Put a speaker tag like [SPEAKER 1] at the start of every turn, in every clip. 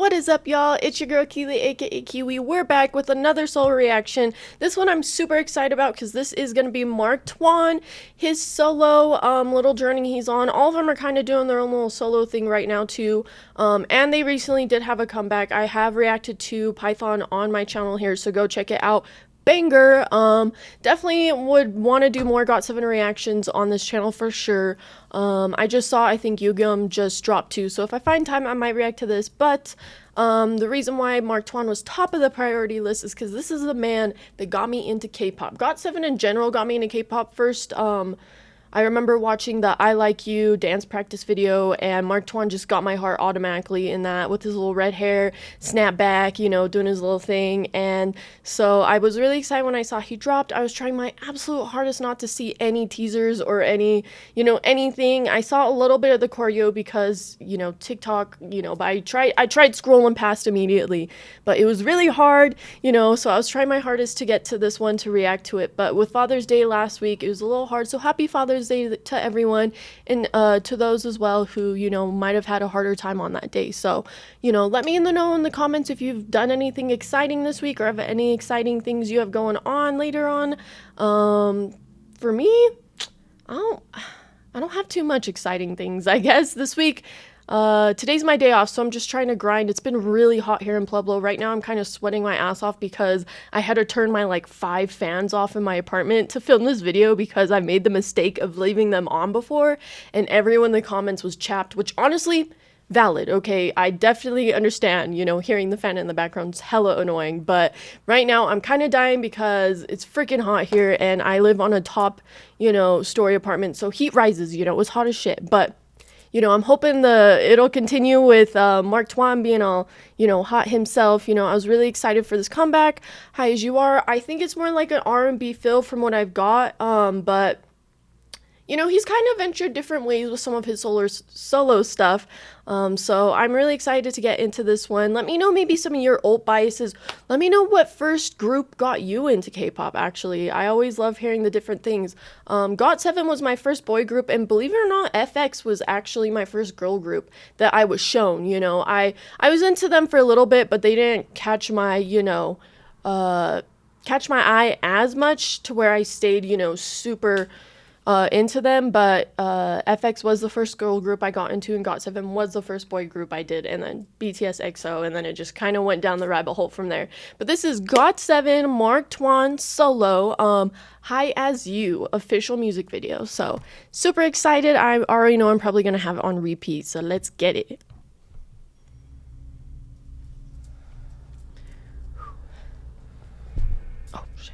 [SPEAKER 1] What is up, y'all? It's your girl Keely, aka Kiwi. We're back with another solo reaction. This one I'm super excited about because this is going to be Mark TUAN, his solo little journey he's on. All of them are kind of doing their own little solo thing right now too. And they recently did have a comeback. I have reacted to Python on my channel here, so go check it out. Banger. Definitely would want to do more GOT7 reactions on this channel for sure. I just saw, I think Yugum just dropped too, so if I find time I might react to this. But the reason why Mark TUAN was top of the priority list is because this is the man that got me into K-pop. GOT7 in general got me into K-pop first. I remember watching the I Like You dance practice video, and Mark TUAN just got my heart automatically in that with his little red hair, snapback, you know, doing his little thing. And so I was really excited when I saw he dropped. I was trying my absolute hardest not to see any teasers or any, you know, anything. I saw a little bit of the choreo because, you know, TikTok, you know, but I tried scrolling past immediately, but it was really hard, you know, so I was trying my hardest to get to this one to react to it. But with Father's Day last week, it was a little hard, so happy Father's Day to everyone, and to those as well who, you know, might have had a harder time on that day. So, you know, let me know in the comments if you've done anything exciting this week or have any exciting things you have going on later on. For me, I don't have too much exciting things, I guess, this week. Today's my day off, so I'm just trying to grind. It's been really hot here in Pueblo. Right now I'm kind of sweating my ass off because I had to turn my like 5 fans off in my apartment to film this video because I made the mistake of leaving them on before, and everyone in the comments was chapped, which honestly, valid, okay? I definitely understand, you know, hearing the fan in the background's hella annoying, but right now I'm kind of dying because it's freaking hot here and I live on a top, you know, story apartment, so heat rises, you know, it was hot as shit. But you know, I'm hoping it'll continue with Mark TUAN being all, you know, hot himself. You know, I was really excited for this comeback. High As You Are. I think it's more like an R&B feel from what I've got. But you know, he's kind of ventured different ways with some of his solo stuff. So I'm really excited to get into this one. Let me know maybe some of your alt biases. Let me know what first group got you into K-pop, actually. I always love hearing the different things. GOT7 was my first boy group, and believe it or not, FX was actually my first girl group that I was shown, you know. I was into them for a little bit, but they didn't catch my, you know, catch my eye as much to where I stayed, you know, super into them. But FX was the first girl group I got into, and GOT7 was the first boy group I did, and then BTS EXO, and then it just kind of went down the rabbit hole from there. But this is GOT7 Mark TUAN solo High As You official music video, so super excited. I already know I'm probably gonna have it on repeat, so let's get it. Oh shit.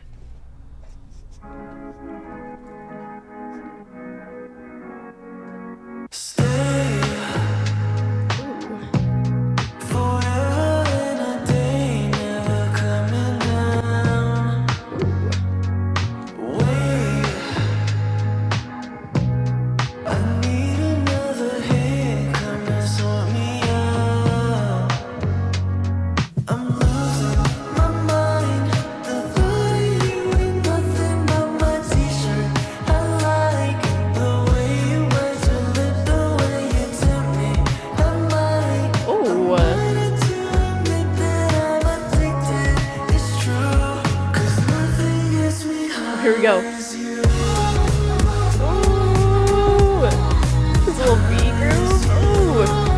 [SPEAKER 1] Here we go. Ooh, this little B groove. Ooh.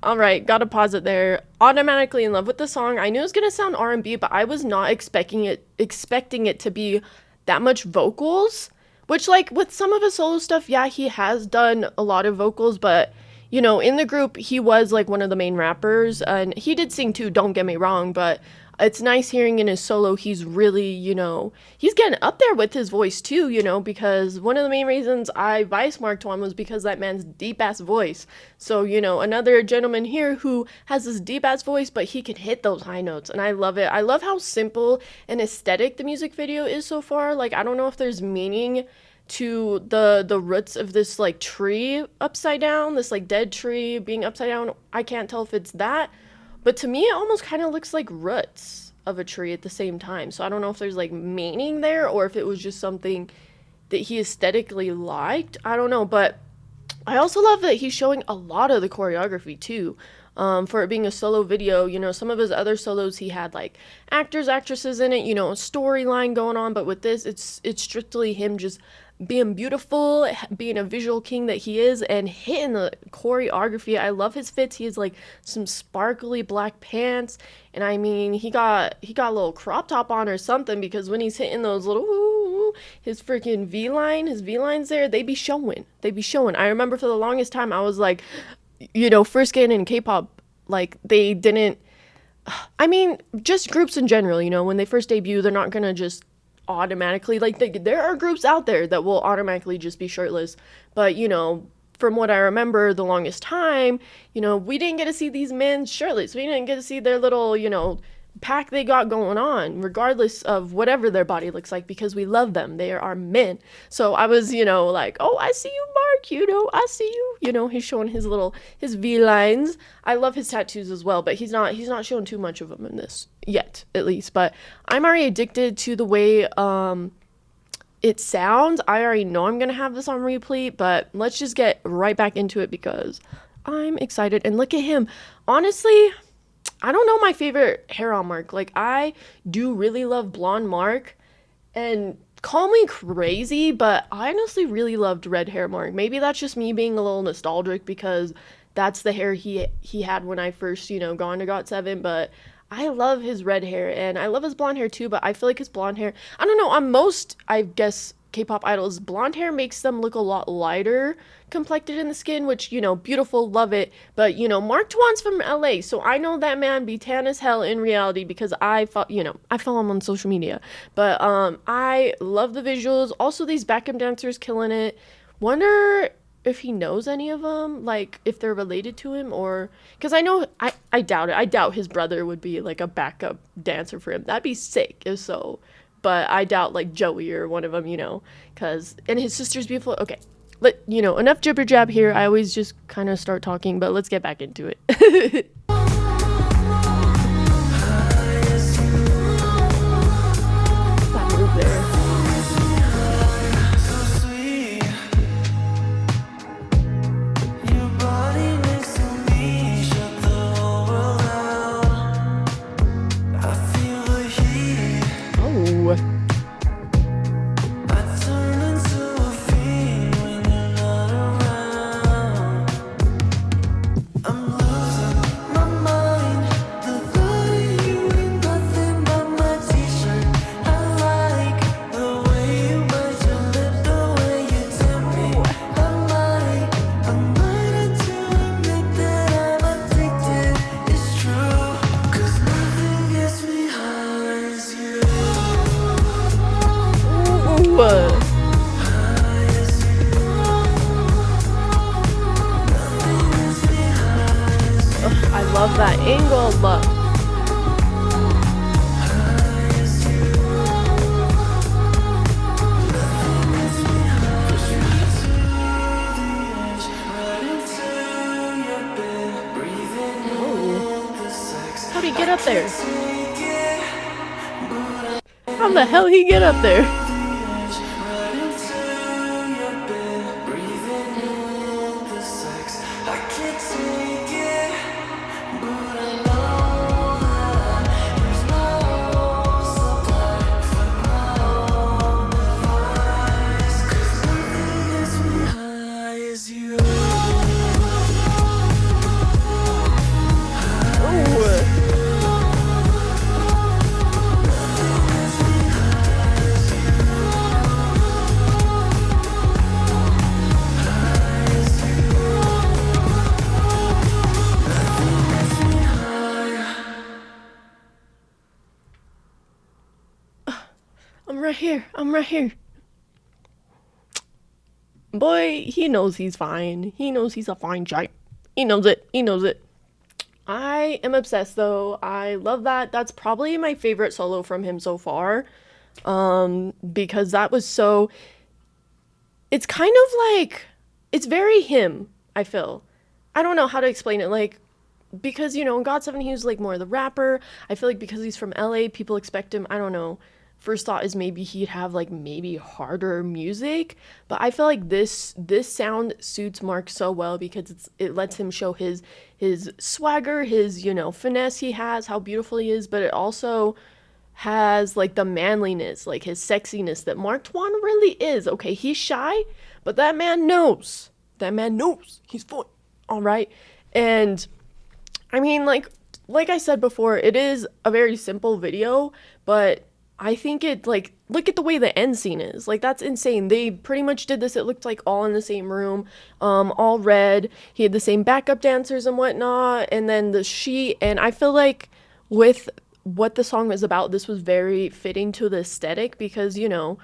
[SPEAKER 1] All right, gotta pause it there. Automatically in love with the song. I knew it was gonna sound R&B, but I was not expecting it to be that much vocals. Which, like, with some of his solo stuff, yeah, he has done a lot of vocals, but you know, in the group, he was like one of the main rappers, and he did sing too, don't get me wrong, but it's nice hearing in his solo, he's really, you know, he's getting up there with his voice too, you know, because one of the main reasons I biased Mark TUAN was because that man's deep-ass voice. So, you know, another gentleman here who has this deep-ass voice, but he can hit those high notes, and I love it. I love how simple and aesthetic the music video is so far. Like, I don't know if there's meaning to the roots of this like tree upside down, this like dead tree being upside down. I can't tell if it's that, but to me it almost kind of looks like roots of a tree at the same time. So I don't know if there's like meaning there or if it was just something that he aesthetically liked. I don't know, but I also love that he's showing a lot of the choreography too. For it being a solo video, you know, some of his other solos he had like actors, actresses in it, you know, a storyline going on, but with this it's strictly him just being beautiful, being a visual king that he is, and hitting the choreography. I love his fits. He has like some sparkly black pants, and I mean he got a little crop top on or something, because when he's hitting those little his freaking his V lines there, they be showing. They be showing. I remember for the longest time I was like, you know, first getting in K-pop, like they didn't. I mean, just groups in general, you know, when they first debut, they're not gonna just automatically like there are groups out there that will automatically just be shirtless, but you know, from what I remember the longest time, you know, we didn't get to see these men shirtless. We didn't get to see their little, you know, pack they got going on, regardless of whatever their body looks like, because we love them. They are our men. So I was, you know, like, oh, I see you, Mark, you know, I see you. You know, he's showing his V lines. I love his tattoos as well, but he's not showing too much of them in this yet, at least. But I'm already addicted to the way it sounds. I already know I'm gonna have this on replay, but let's just get right back into it because I'm excited. And look at him. Honestly, I don't know my favorite hair on Mark. Like, I do really love blonde Mark, and call me crazy, but I honestly really loved red hair Mark. Maybe that's just me being a little nostalgic because that's the hair he had when I first, you know, gone to GOT7, but I love his red hair, and I love his blonde hair too, but I feel like his blonde hair, I don't know, on most, I guess, K-pop idols, blonde hair makes them look a lot lighter complected in the skin, which, you know, beautiful, love it. But, you know, Mark Twan's from LA, so I know that man be tan as hell in reality because I follow him on social media. But I love the visuals. Also, these backup dancers killing it. Wonder if he knows any of them, like if they're related to him, or because I doubt it. I doubt his brother would be like a backup dancer for him. That'd be sick if so. But I doubt like Joey or one of them, you know, and his sister's beautiful. Okay, you know, enough jibber jab here. I always just kind of start talking, but let's get back into it. That move there. I love that angle. Look. How'd he get up there? How the hell he get up there? I'm right here. Boy, he knows he's fine. He knows he's a fine giant. He knows it. I am obsessed though. I love that. That's probably my favorite solo from him so far. Because that was so, it's kind of like, it's very him, I feel. I don't know how to explain it. Like, because, you know, in GOT7, he was like more the rapper. I feel like because he's from LA, people expect him, I don't know. First thought is maybe he'd have like maybe harder music, but I feel like this sound suits Mark so well because it lets him show his swagger, his, you know, finesse he has, how beautiful he is, but it also has like the manliness, like his sexiness that Mark Twain really is. Okay, he's shy, but that man knows. That man knows he's fun. All right. And I mean, like I said before, it is a very simple video, but I think it, like, look at the way the end scene is. Like, that's insane. They pretty much did this. It looked like all in the same room, all red. He had the same backup dancers and whatnot, and then the sheet. And I feel like with what the song was about, this was very fitting to the aesthetic because, you know,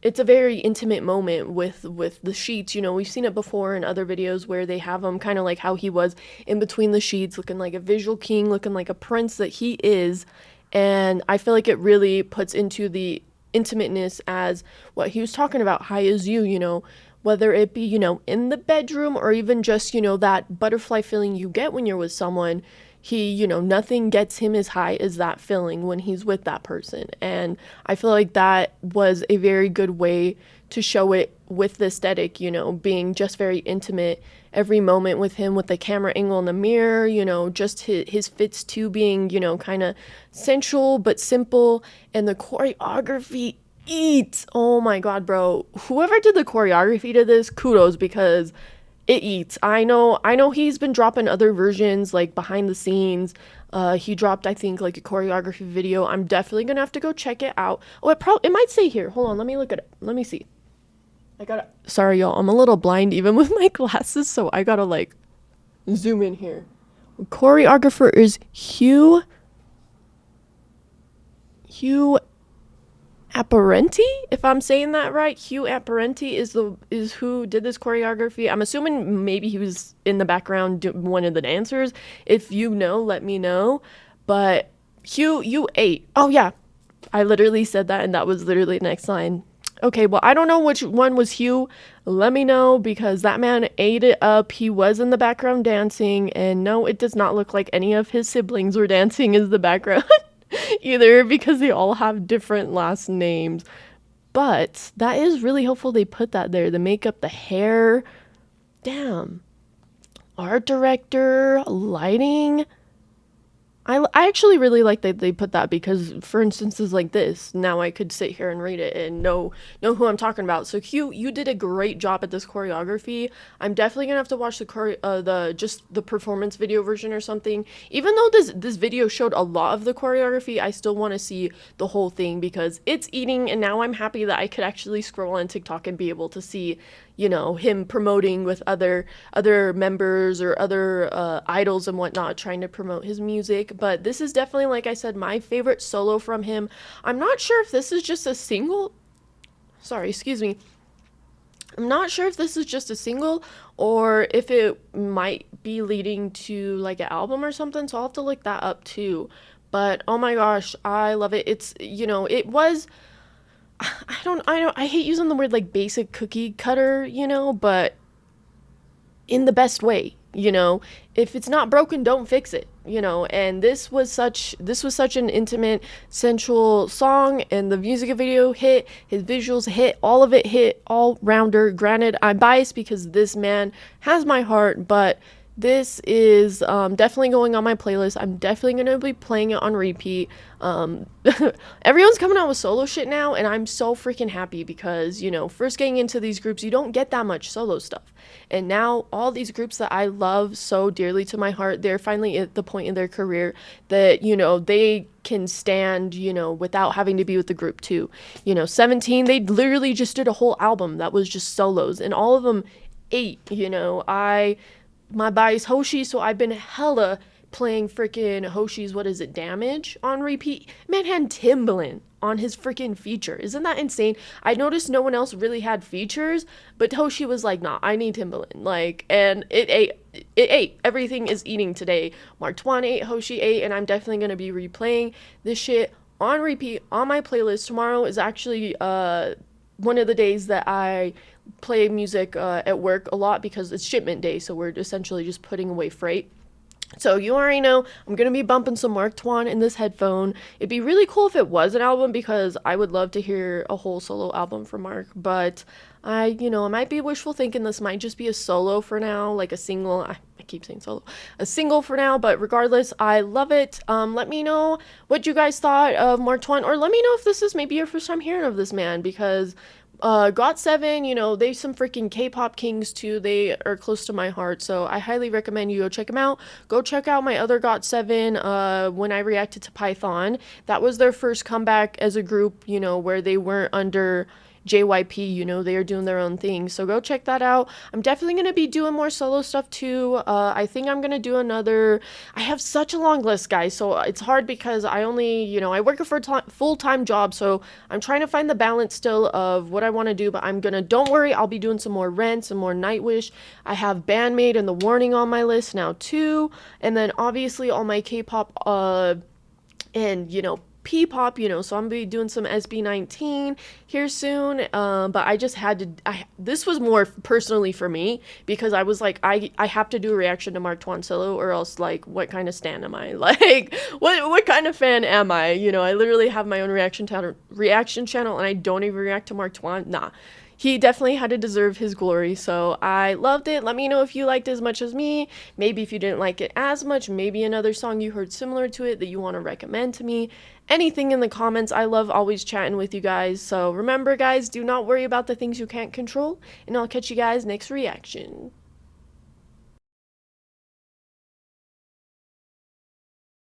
[SPEAKER 1] it's a very intimate moment with the sheets. You know, we've seen it before in other videos where they have him kind of like how he was in between the sheets, looking like a visual king, looking like a prince that he is. And I feel like it really puts into the intimateness as what he was talking about, high as you know, whether it be, you know, in the bedroom or even just, you know, that butterfly feeling you get when you're with someone. He, you know, nothing gets him as high as that feeling when he's with that person. And I feel like that was a very good way to show it with the aesthetic, you know, being just very intimate every moment with him, with the camera angle in the mirror, you know, just his fits too being, you know, kind of sensual but simple. And the choreography eats. Oh my God, bro. Whoever did the choreography to this, kudos, because it eats. I know he's been dropping other versions like behind the scenes. He dropped, I think, like a choreography video. I'm definitely gonna have to go check it out. Oh, it might say here. Hold on, let me look at it. Let me see. Sorry y'all, I'm a little blind even with my glasses, so I gotta like zoom in here. Choreographer is Hugh Apparenti, if I'm saying that right. Hugh Apparenti is who did this choreography. I'm assuming maybe he was in the background one of the dancers. If you know, let me know. But Hugh, you ate. Oh yeah, I literally said that, and that was literally the next line. Okay, well, I don't know which one was Hugh. Let me know because that man ate it up. He was in the background dancing, and no, it does not look like any of his siblings were dancing in the background. Either because they all have different last names. But that is really helpful they put that there. The makeup, the hair. Damn. Art director, lighting. I actually really like that they put that because, for instances like this, now I could sit here and read it and know who I'm talking about. So Q, you did a great job at this choreography. I'm definitely gonna have to watch the performance video version or something. Even though this video showed a lot of the choreography, I still want to see the whole thing because it's eating. And now I'm happy that I could actually scroll on TikTok and be able to see, you know, him promoting with other members or other idols and whatnot, trying to promote his music. But this is definitely, like I said, my favorite solo from him. I'm not sure if this is just a single. Sorry, excuse me. I'm not sure if this is just a single or if it might be leading to like an album or something. So I'll have to look that up too. But oh my gosh, I love it. It's, you know, it was. I hate using the word like basic cookie cutter, you know, but in the best way, you know. If it's not broken, don't fix it, you know. And this was such an intimate, sensual song, and the music video hit, his visuals hit, all of it hit, all rounder. Granted, I'm biased because this man has my heart, but this is definitely going on my playlist. I'm definitely going to be playing it on repeat. Everyone's coming out with solo shit now, and I'm so freaking happy because, you know, first getting into these groups, you don't get that much solo stuff. And now all these groups that I love so dearly to my heart, they're finally at the point in their career that, you know, they can stand, you know, without having to be with the group too. You know, 17, they literally just did a whole album that was just solos, and all of them ate, you know. My bias Hoshi, so I've been hella playing freaking Hoshi's, what is it, Damage on repeat. Man had Timbaland on his freaking feature. Isn't that insane? I noticed no one else really had features, but Hoshi was like, nah, I need Timbaland. Like, and it ate. Everything is eating today. Mark Twain ate, Hoshi ate, and I'm definitely going to be replaying this shit on repeat on my playlist. Tomorrow is actually one of the days that I play music at work a lot because it's shipment day, so we're essentially just putting away freight. So you already know I'm going to be bumping some Mark Twain in this headphone. It'd be really cool if it was an album because I would love to hear a whole solo album from Mark. But I might be wishful thinking this might just be a solo for now, like a single. I keep saying solo. A single for now, but regardless, I love it. Let me know what you guys thought of Mark Twain, or let me know if this is maybe your first time hearing of this man because GOT7, they some freaking K-pop kings too. They are close to my heart, so I highly recommend you go check them out. Go check out my other GOT7 when I reacted to Python. That was their first comeback as a group, where they weren't under JYP, they are doing their own thing. So go check that out. I'm definitely going to be doing more solo stuff too. I think I'm going to do another. I have such a long list, guys, so it's hard because I only, I work a full-time job, so I'm trying to find the balance still of what I want to do, but don't worry, I'll be doing some more Rent, some more Nightwish. I have Bandmate and The Warning on my list now too, and then obviously all my K-pop, and, P-pop, so I'm gonna be doing some SB19 here soon, but I just had to, this was more personally for me, because I was like, I have to do a reaction to Mark Twain solo, or else, like, what kind of stan am I? Like, what kind of fan am I? I literally have my own reaction channel, and I don't even react to Mark Twain. Nah. He definitely had to deserve his glory, so I loved it. Let me know if you liked it as much as me. Maybe if you didn't like it as much, maybe another song you heard similar to it that you want to recommend to me. Anything in the comments. I love always chatting with you guys. So remember, guys, do not worry about the things you can't control, and I'll catch you guys next reaction.